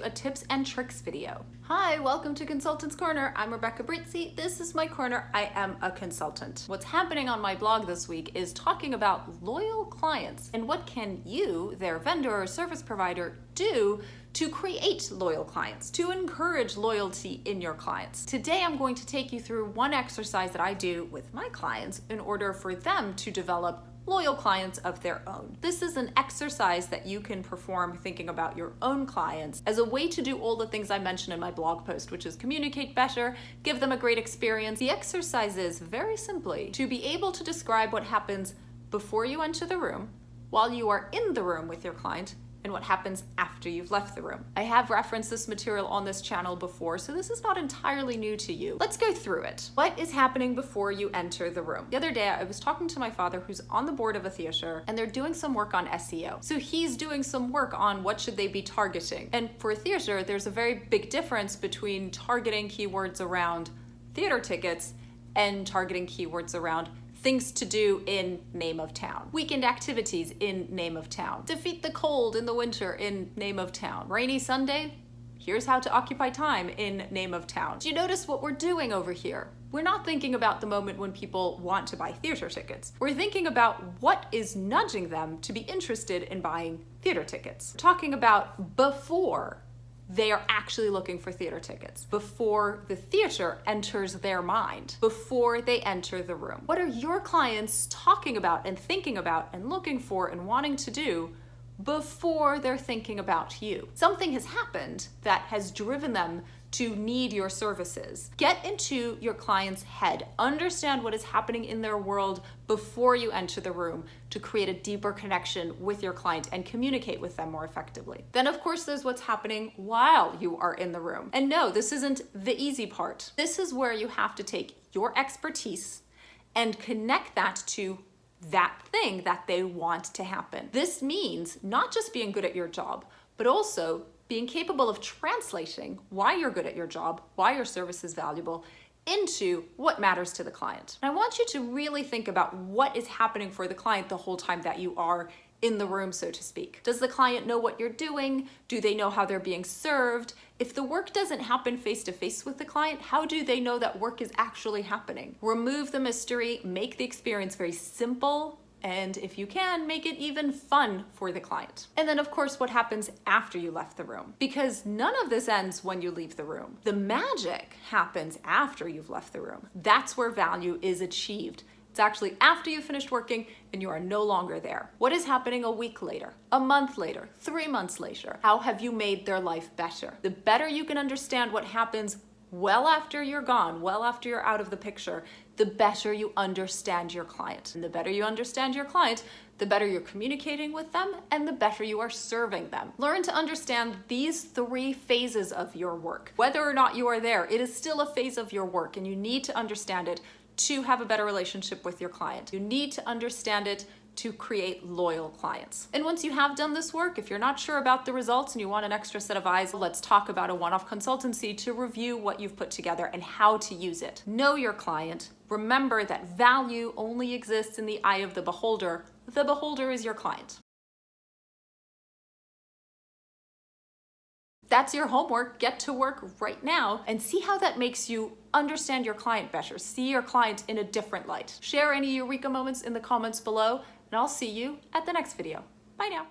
a tips and tricks video. Hi, welcome to Consultants Corner. I'm Brizi. This is my corner. I am a consultant. What's happening on my blog this week is talking about loyal clients and what can you, their vendor or service provider, do to create loyal clients, to encourage loyalty in your clients. Today, I'm going to take you through one exercise that I do with my clients in order for them to develop loyal clients of their own. This is an exercise that you can perform thinking about your own clients as a way to do all the things I mentioned in my blog post, which is communicate better, give them a great experience. The exercise is very simply to be able to describe what happens before you enter the room, while you are in the room with your client, and what happens after you've left the room. I have referenced this material on this channel before, so this is not entirely new to you. Let's go through it. What is happening before you enter the room? The other day, I was talking to my father who's on the board of a theater, and they're doing some work on SEO. So he's doing some work on what should they be targeting. And for a theater, there's a very big difference between targeting keywords around theater tickets and targeting keywords around things to do in name of town. Weekend activities in name of town. Defeat the cold in the winter in name of town. Rainy Sunday, here's how to occupy time in name of town. Do you notice what we're doing over here? We're not thinking about the moment when people want to buy theater tickets. We're thinking about what is nudging them to be interested in buying theater tickets. We're talking about before they are actually looking for theater tickets, before the theater enters their mind, before they enter the room. What are your clients talking about and thinking about and looking for and wanting to do before they're thinking about you? Something has happened that has driven them to need your services. Get into your client's head. Understand what is happening in their world before you enter the room to create a deeper connection with your client and communicate with them more effectively. Then, of course, there's what's happening while you are in the room. And no, this isn't the easy part. This is where you have to take your expertise and connect that to that thing that they want to happen. This means not just being good at your job, but also being capable of translating why you're good at your job, why your service is valuable, into what matters to the client. And I want you to really think about what is happening for the client the whole time that you are in the room, so to speak. Does the client know what you're doing? Do they know how they're being served? If the work doesn't happen face-to-face with the client, how do they know that work is actually happening? Remove the mystery, make the experience very simple, and if you can, make it even fun for the client. And then, of course, what happens after you left the room? Because none of this ends when you leave the room. The magic happens after you've left the room. That's where value is achieved. It's actually after you finished working and you are no longer there. What is happening a week later, a month later, 3 months later? How have you made their life better? The better you can understand what happens well after you're gone, well after you're out of the picture, the better you understand your client. And the better you understand your client, the better you're communicating with them and the better you are serving them. Learn to understand these 3 phases of your work. Whether or not you are there, it is still a phase of your work and you need to understand it to have a better relationship with your client. You need to understand it to create loyal clients. And once you have done this work, if you're not sure about the results and you want an extra set of eyes, let's talk about a one-off consultancy to review what you've put together and how to use it. Know your client. Remember that value only exists in the eye of the beholder. The beholder is your client. That's your homework. Get to work right now and see how that makes you understand your client better. See your client in a different light. Share any eureka moments in the comments below, and I'll see you at the next video. Bye now.